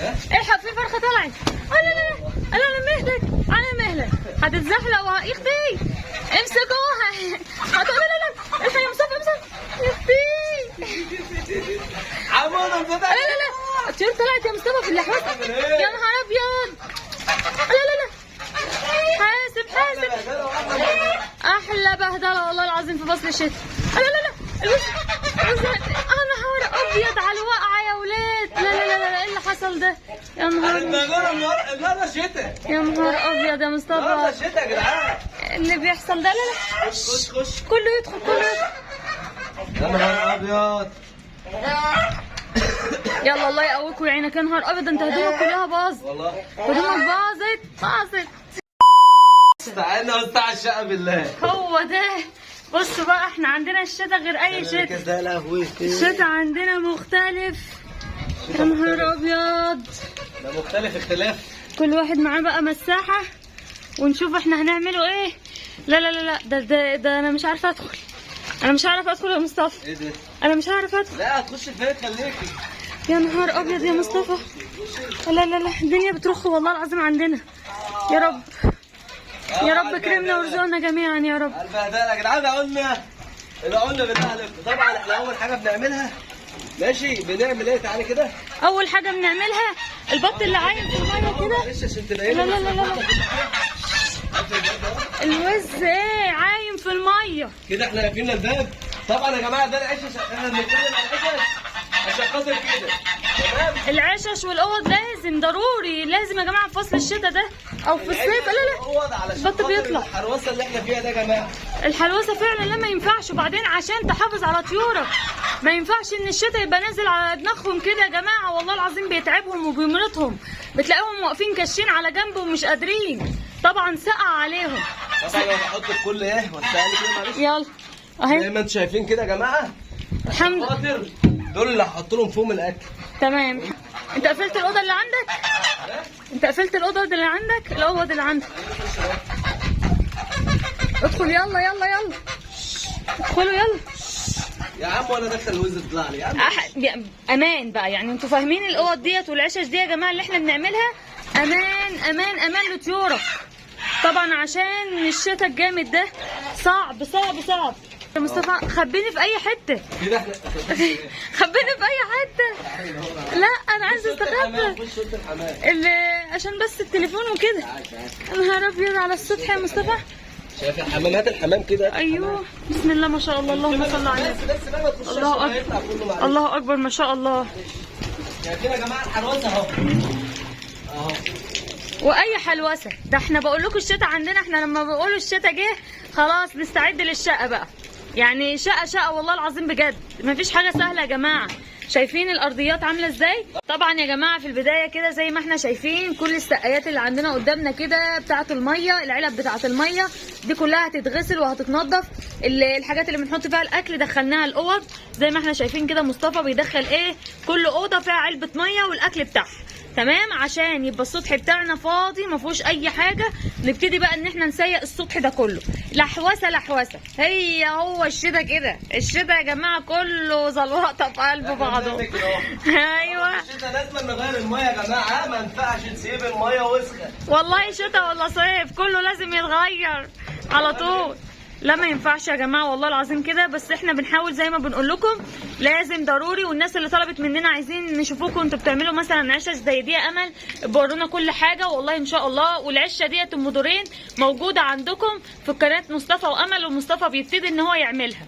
الحق في فرخه طلعت. لا لا لا لا لا مهلك على مهلك هتتزحلق يا اختي امسكوها. لا لا لا الحق يا مصطفى امسك يا اختي. عموما لا لا لا الطيور طلعت يا مصطفى في اللحوات. يا نهار ابيض. لا لا لا حاسب حاسب. احلى بهدله والله العظيم في فصل الشتاء. لا لا لا يا نهار ابيض على الوقعه يا ولاد. لا لا لا لا ايه اللي حصل ده يا نهار. النهارده شتاء يا نهار ابيض يا مصطفى. النهارده شتاء يا جدعان. اللي بيحصل ده. لا لا خش خش كله يدخل كله يدخل. يا نهار ابيض. يلا الله يقويك ويعينك. يا نهار ابيض انت هدومك كلها باظت. والله هدومك باظت. استعنا واستع الشقه بالله. هو ده. بصوا بقى احنا عندنا الشتاء غير اي شتاء. ده لهوي الشتاء عندنا مختلف. يا نهار ابيض. ده مختلف اختلاف. كل واحد معاه بقى مساحة ونشوف احنا هنعمله ايه. لا لا لا لا ده انا مش عارفة ادخل. انا مش عارفة ادخل يا مصطفى. ايه ده؟ انا مش عارفة ادخل. لا هتخش فين خليكي. يا نهار ابيض يا مصطفى. لا لا لا الدنيا بترخ والله العظيم عندنا. يا رب يا رب كرمنا وارزقنا جميعا يا رب. البهدله يا جدعان. قلنا بالله. طبعا احنا اول حاجه بنعملها ماشي. بنعمل ايه؟ تعالي كده. اول حاجة بنعملها البط اللي عايم في المية كده. معلش عشان لا تلاقينا. لا لا لا الوز ايه عايم في المية كده احنا قافلين الباب. طبعا يا جماعه ده العشش. احنا بنتكلم عن العشش عشان خاطر كده. تمام. العشش والاوض لازم ضروري لازم يا جماعة في فصل الشتاء ده او في الصيف. لا لا هو ده علشان البط خاطر بيطلع. الحروسه اللي احنا فيها ده يا جماعه. الحلوسه فعلا لا ما ينفعش. وبعدين عشان تحافظ على طيورك ما ينفعش ان الشتاء يبقى نازل على دماغهم كده يا جماعه. والله العظيم بيتعبهم وبيمرضهم. بتلاقيهم واقفين كاشين على جنب ومش قادرين. طبعا سقع عليهم. طبعا انا بحط الكل ايه وسالي كده معلش. يلا زي اهي ما انتم شايفين كده يا جماعه. الحمد خاطر دول اللي هحط لهم فيهم الاكل. تمام. انت قفلت الاوضه اللي عندك؟ انت قفلت الاوضه اللي عندك؟ الاوض اللي عندك. ادخل يلا يلا يلا ادخلوا يلا. يا عم وانا داخل الوز يطلع لي يا عم. امان بقى يعني انتوا فاهمين الاوض ديت والعشش دي يا جماعه اللي احنا بنعملها امان امان امان لطيورك. طبعا عشان الشتاء الجامد ده صعب صعب صعب. يا مصطفى خبيني في اي حته. كده احنا خبيني في اي حته. لا انا عايزه استخبى خش اوضه الحمام. عشان بس التليفون وكده. يا نهار ابيض على السطح يا مصطفى. شايف الحمامات الحمام كده. ايوه بسم الله ما شاء الله اللهم صل على النبي. بس بقى ما تخشش الله عشان هيطلع كله اكبر معلش. الله اكبر ما شاء الله. شايفين يا جماعه الحروسه اهو. اهو. واي حلوسه ده احنا بقول لكم الشتاء عندنا. احنا لما بيقولوا الشتاء جه خلاص نستعد للشقه بقى. يعني شقه والله العظيم بجد مفيش حاجه سهله يا جماعه. شايفين الارضيات عامله ازاي؟ طبعا يا جماعه في البدايه كده زي ما احنا شايفين كل السقايات اللي عندنا قدامنا كده بتاعه الميه. العلب بتاعه الميه دي كلها هتتغسل وهتتنضف. الحاجات اللي بنحط فيها الاكل دخلناها الاوض زي ما احنا شايفين كده. مصطفى بيدخل ايه كل اوضه فيها علبه ميه والاكل بتاعها. تمام عشان يبقى السطح بتاعنا فاضي ما فيهوش اي حاجه. نبتدي بقى ان احنا نسيق السطح ده كله لحوسه لحوسه. هو الشتاء كده. الشتاء يا جماعه كله زلوطه في قلب بعضه. ايوه الشتاء لازم نغير الميه يا جماعه. ما ينفعش نسيب الميه وسخه. والله شتاء ولا صيف كله لازم يتغير على طول. لا ما ينفعش يا جماعه والله العظيم كده. بس احنا بنحاول زي ما بنقول لكم لازم ضروري. والناس اللي طلبت مننا عايزين نشوفوكم انتوا بتعملوا مثلا عشش زي دي يا امل بورونا كل حاجه والله ان شاء الله. والعشه ديت ام دورين موجوده عندكم في قناه مصطفى وامل. ومصطفى بيبتدي ان هو يعملها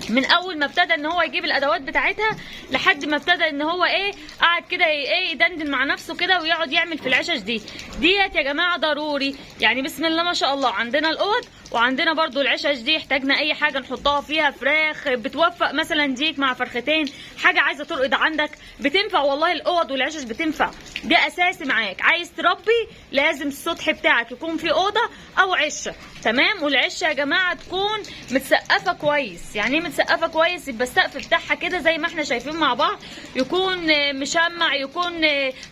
من اول ما ابتدى ان هو يجيب الادوات بتاعتها لحد ما ابتدى ان هو ايه قاعد كده ايه يدندن مع نفسه كده ويقعد يعمل في العشش ديت يا جماعه ضروري. يعني بسم الله ما شاء الله عندنا الاوض وعندنا برضو العشش دي. احتاجنا اي حاجه نحطها فيها فراخ بتوفق مثلا ديك مع فرختين حاجه عايزه ترقد عندك بتنفع. والله الاوض والعشش بتنفع. ده اساسي معاك. عايز تربي لازم السطح بتاعك يكون فيه اوضه او عشه. تمام. والعشه يا جماعه تكون متسقفه كويس. يعني ايه متسقفه كويس؟ يبقى السقف بتاعها كده زي ما احنا شايفين مع بعض. يكون مشمع يكون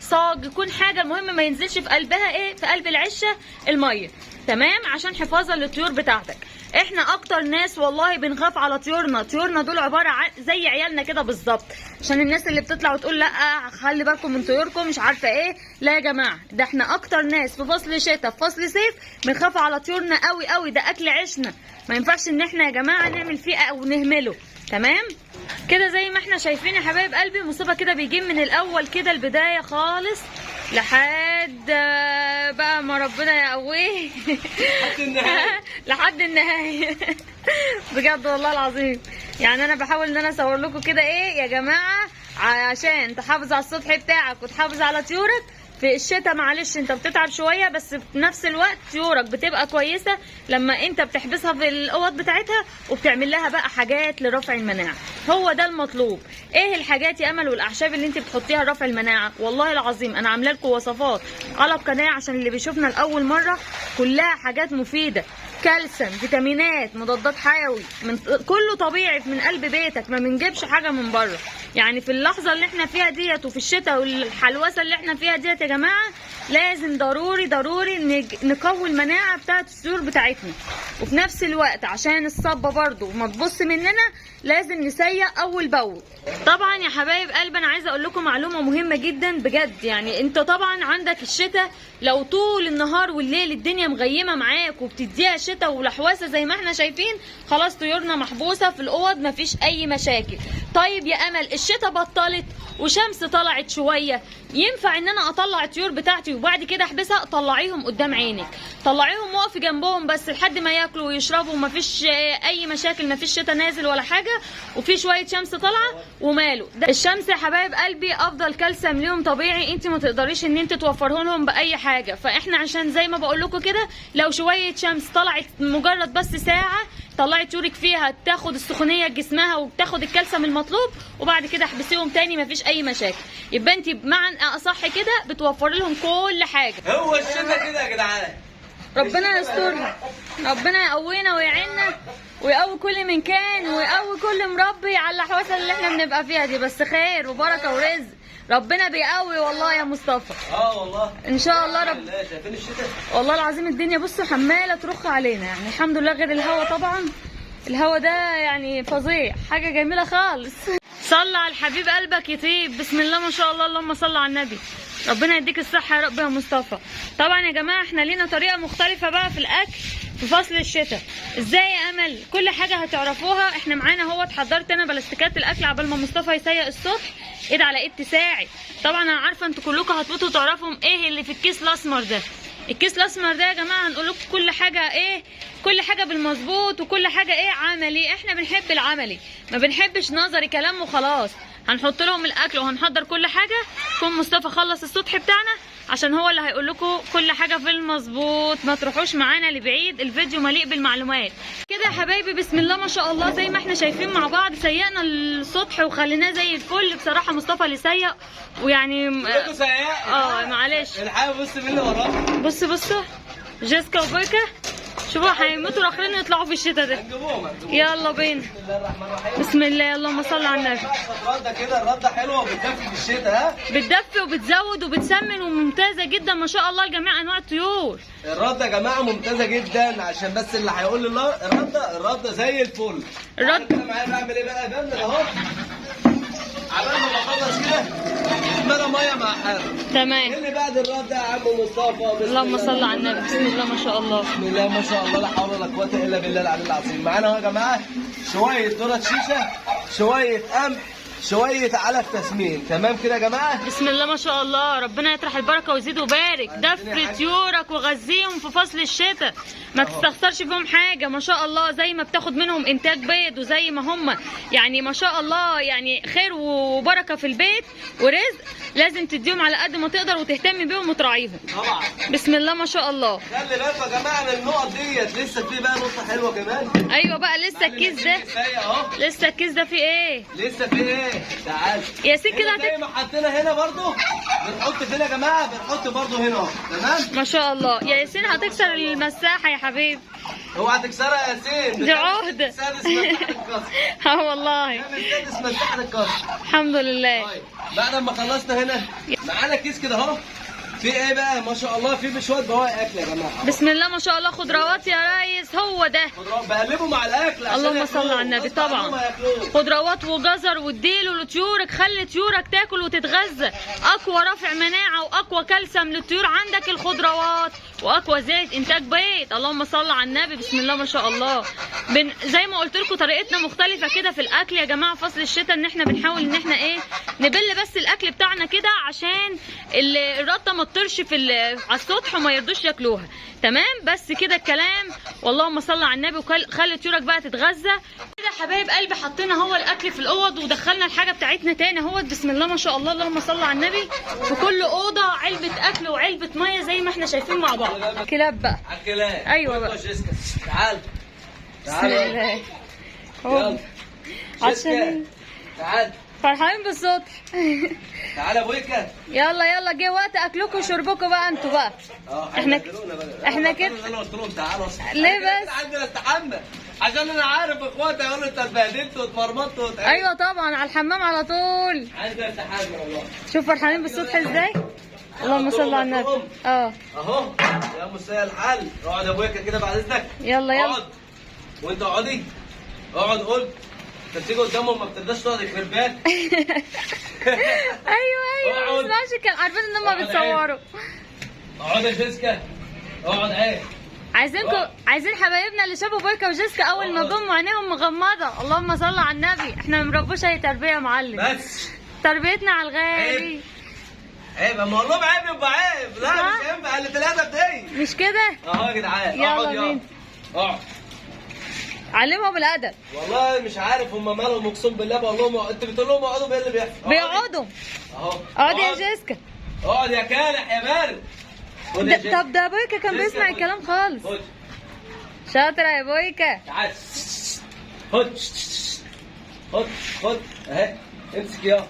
صاج يكون حاجه المهم ما ينزلش في قلبها ايه في قلب العشه الميه. تمام عشان حفاظا للطيور بتاعتك. احنا اكتر ناس والله بنخاف على طيورنا. طيورنا دول عباره عن زي عيالنا كده بالظبط. عشان الناس اللي بتطلع وتقول لا خلي بالكم من طيوركم مش عارفه ايه، لا يا جماعه، ده احنا اكتر ناس في فصل شتاء في فصل صيف بنخاف على طيورنا قوي قوي. ده اكل عيشنا، ما ينفعش ان احنا يا جماعه نعمل فيه او نهمله. تمام كده زي ما احنا شايفين يا حبايب قلبي. مصطفى كده بيجيب من الاول كده البدايه خالص لحد بقى ما ربنا يقويه لحد النهايه بجد والله العظيم. يعني انا بحاول ان انا اصور لكم كده ايه يا جماعه عشان تحافظ على السطح بتاعك وتحافظ على طيورك. في الشتاء معلش انت بتتعب شويه، بس في نفس الوقت طيورك بتبقى كويسه لما انت بتحبسها في الاوض بتاعتها وبتعمل لها بقى حاجات لرفع المناعه. هو ده المطلوب. ايه الحاجات يا امل والاعشاب اللي انت بتحطيها لرفع المناعه؟ والله العظيم انا عامله لكم وصفات على القناه عشان اللي بيشوفنا لاول مره، كلها حاجات مفيده، كالسيوم، فيتامينات، مضادات حيوي، من كله طبيعي من قلب بيتك، ما بنجيبش حاجه من بره. يعني في اللحظه اللي احنا فيها ديت وفي الشتاء والحلوسه اللي احنا فيها ديت يا جماعه لازم ضروري نقوي المناعه بتاعه الطيور بتاعتنا. وفي نفس الوقت عشان الصبه برضو ما تبص مننا لازم نسيق اول باول. طبعا يا حبايب قلب انا عايزه اقول لكم معلومه مهمه جدا بجد. يعني انت طبعا عندك الشتاء لو طول النهار والليل الدنيا مغيمه معاك وبتديها شتاء ولحواسه زي ما احنا شايفين، خلاص طيورنا محبوسه في الاوض مفيش اي مشاكل. طيب يا امل الشتاء بطلت وشمس طلعت شويه، ينفع ان انا اطلع الطيور بتاعتي وبعد كده احبسها؟ طلعيهم قدام عينك، طلعيهم وقفي جنبهم بس لحد ما ياكلوا ويشربوا، مفيش اي مشاكل، مفيش شتاء نازل ولا حاجه وفي شويه شمس طالعه وماله. الشمس يا حبايب قلبي افضل كالسيوم ليهم طبيعي، انت ما تقدريش ان انت توفره لهم باي حاجه. فاحنا عشان زي ما بقول لكم كده لو شويه شمس طلعت مجرد بس ساعه طلعي طيورك فيها تاخد السخونيه جسمها وتاخد الكالسيوم المطلوب وبعد كده احبسيهم تاني مفيش اي مشاكل. يبقى انت بمعنى اصح كده بتوفر لهم كل حاجه. هو الشتاء كده يا جدعان. ربنا يسترها، ربنا يقوينا ويعيننا ويقوي كل من كان ويقوي كل مربي على الحواسه اللي احنا بنبقى فيها دي. بس خير وبركه ورزق، ربنا بيقوي والله يا مصطفى. والله ان شاء الله. شايفين الشتاء والله العظيم الدنيا بصوا حماله ترخ علينا. يعني الحمد لله غير الهوا طبعا، الهوا ده يعني فظيع، حاجه جميله خالص. صلى على الحبيب قلبك يطيب. بسم الله ما شاء الله، اللهم صل على النبي. ربنا يديك الصحه يا رب يا مصطفى. طبعا يا جماعه احنا لينا طريقه مختلفه بقى في الاكل في فصل الشتاء. ازاي يا امل؟ كل حاجه هتعرفوها. احنا معانا اهوت حضرت انا بلاستيكات الاكل عبال ما مصطفى يسيق الصبح، ايد على ايد تساعد. طبعا انا عارفه انتوا كلكم هتفوتوا تعرفوا ايه اللي في الكيس الاسمر ده. الكيس الاسمر ده يا جماعه هنقول لكم كل حاجه ايه، كل حاجه بالمظبوط وكل حاجه ايه عملي. احنا بنحب العملي، ما بنحبش نظري كلام وخلاص. هنحط لهم الاكل وهنحضر كل حاجه. يكون مصطفى خلص السطح بتاعنا عشان هو اللي هيقول لكم كل حاجه في المظبوط. ما تروحوش معانا لبعيد، الفيديو مليء بالمعلومات. كده يا حبايبي بسم الله ما شاء الله زي ما احنا شايفين مع بعض سيقنا السطح وخليناه زي الفل. بصراحه مصطفى اللي سيق ويعني معلش الحقيقه بص مين اللي وراك. بصوا جيسكا وبيكا شوفوا هيموتوا الاخرين يطلعوا في الشتاء ده. يلا بينا. بسم الله الرحمن الرحيم. بسم الله اللهم صل على النبي. الرده كده الرده حلوه وبتدفي في الشتاء. ها بتدفي وبتزود وبتسمن وممتازه جدا ما شاء الله لجميع انواع الطيور. الرده يا جماعه ممتازه جدا. عشان بس اللي هيقول لي الرده زي الفل. الرده كده معايا بعمل ايه بقى؟ بملى اهو عبال ما بخلص كده مره ميه مع حاجه. تمام. اللي بعد الرده يا عم مصطفى. اللهم صل على النبي. بسم الله ما شاء الله. بسم الله ما شاء الله، لا حول ولا قوه الا بالله العلي العظيم. معانا اهو يا جماعه شويه ذره شيشه، شويه قمح، شويه علف تسمين. تمام كده يا جماعه. بسم الله ما شاء الله، ربنا يطرح البركه ويزيد ويبارك. دفي طيورك وغذيهم في فصل الشتاء، ما تستخسرش فيهم حاجه ما شاء الله. زي ما بتاخد منهم انتاج بيض وزي ما هم يعني ما شاء الله يعني خير وبركه في البيت ورزق، لازم تديهم على قد ما تقدر وتهتم بيهم وتراعيهم. طبعا. بسم الله ما شاء الله. خلي بالكم يا جماعه من النقط ديت. لسه في بقى نقطه حلوه كمان. ايوه بقى لسه الكيس ده. لسه الكيس ده فيه ايه؟ لسه في ايه؟ تعال يا سيدي كده زي ما حطينا هنا برضو بنحط فين يا جماعه؟ بنحط برضو هنا اهو. تمام؟ ما شاء الله. يا ياسين هتكسر المساحه يا حبيبي. اوعى تكسرها يا ياسين. دي عهده. سادس مساحه الكسر. والله. سادس مساحه الكسر. الحمد لله. طيب بعد ما خلصنا هنا معانا كيس كده اهو في ايه بقى ما شاء الله، في شويه بواقي اكل يا جماعه. بسم الله ما شاء الله، خضروات يا ريس، هو ده. خضروات بقلبه مع الاكل عشان اللهم ياكلوه. صل على النبي. غصب عنهم طبعا هياكلوه. خضروات وجزر واديله لطيورك، خلي طيورك تاكل وتتغذى. اقوى رافع مناعه واقوى كالسيوم للطيور عندك الخضروات، واقوى زيت انتاج بيض. اللهم صل على النبي. بسم الله ما شاء الله. زي ما قلت لكم طريقتنا مختلفه كده في الاكل يا جماعه. فصل الشتاء ان احنا بنحاول ان احنا ايه، نبل بس الاكل بتاعنا كده عشان الرطه ما تطيرش على السطح وما يرضوش ياكلوها. تمام، بس كده الكلام. واللهم صل على النبي. وخلي طيورك بقى تتغذى كده. حبايب قلبي حطينا هو الاكل في الاوض ودخلنا الحاجه بتاعتنا تاني اهوت. بسم الله ما شاء الله. اللهم صل على النبي. في كل اوضه علبه اكل وعلبه ميه زي ما احنا شايفين مع بعض. كلاب بقى. على الكلام. ايوه بقى. تعال بسم تعال الله. يلا عشان تعال فرحانين بالصبح. تعال يا بويكا. يلا يلا، جه وقت اكلكم وشربكم بقى انتوا بقى. احنا كده. انا قلت لهم تعالوا ليه بس؟ عندنا استحمى عشان انا عارف اخواتي هيقولوا انت اتبهدلت واتمرمطت واتعبت. ايوه طبعا، على الحمام على طول. عندنا استحمى والله. شوف فرحانين بالصبح ازاي. اللهم صل على النبي. اهو يا مساء الحل. اقعد يا بويكا كده بعد اذنك. يلا يلا. اقعد وانت اقعدي. اقعد قول. انت بتيجي قدامهم ما بترضاش تقعد يخرب بالك. ايوه ما اقعد. بسمعش كان عارفين ان هم اقعد بيتصوروا. اقعد يا جيسكا. اقعد عيب. عايزين حبايبنا اللي شافوا بويكا وجيسكا اول ما جم وعينيهم مغمضه. اللهم صل على النبي. احنا ما بنربوش اي تربيه يا معلم. بس تربيتنا على الغالي. عيب اما اقول لهم عيب يبقى عيب. لا صح؟ مش ينفع اللي في الادب دي. مش كده؟ اهو يا جدعان. يلا اقعد بينا. اقعد. علمهم الادب. والله مش عارف هم مالهم، اقسم بالله بقول لهم انت بتقول لهم اقعدوا، ايه اللي بيحصل؟ بيقعدوا. اهو اقعد يا جيسكا. اقعد يا كالح يا بارد. طب ده بويكا كان جيسكا بيسمع خد. الكلام خالص. خد شاطره يا بويكا. تعال. خد خد خد اهي. امسك يا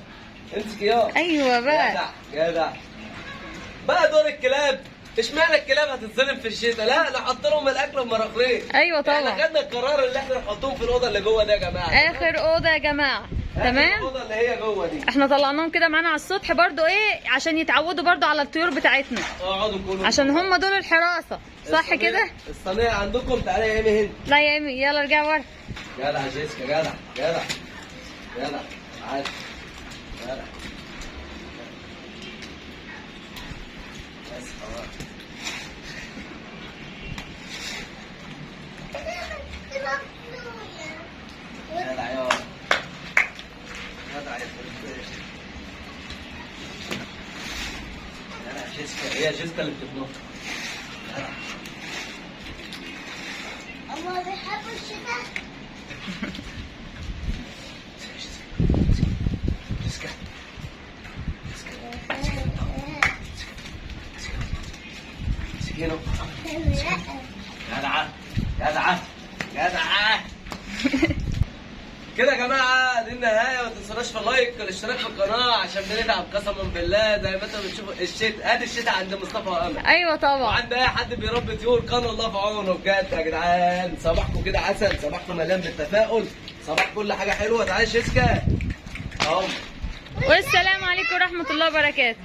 امسك يا. ايوه بقى. جدع جدع. بقى دور الكلاب. اشمعنى الكلاب هتتظلم في الشتاء؟ لا نحط لهم الاكل بمراخرين. ايوه طبعا. احنا خدنا القرار اللي احنا نحطهم في الاوضه اللي جوه ده يا جماعه. اخر اوضه يا جماعه. تمام. الاوضه اللي هي جوه دي. احنا طلعناهم كده معانا على السطح برضو ايه، عشان يتعودوا برضو على الطيور بتاعتنا، اقعدوا كلوا. عشان هم دول الحراسه. صح كده؟ الصينيه عندكم. تعالى يا ايمي هنا. لا يا ايمي، يلا ارجع ورا. جدع جيسكا. جدع جدع جدع. تعال جدع. بس خلاص. جدع يا جدع يا فريش. جدع جيسكا. هي جيسكا اللي بتبنط. الله بيحب الشتاء. جيسكا سكينه. جدعة جدعة جدعة. كده يا جماعه دي النهايه. ما تنسوناش في اللايك والاشتراك في القناه عشان بندعم قسما بالله. زي ما انتم بتشوفوا الشتاء، ادي الشتاء عند مصطفى وامل. ايوه طبعا. وعند اي حد بيربي طيور كان الله في عونه بجد يا جدعان. صباحكم كده عسل، صباحكم مليان بالتفاؤل، صباح كل حاجه حلوه. تعالى شيسكا اهو. والسلام عليكم ورحمه الله وبركاته.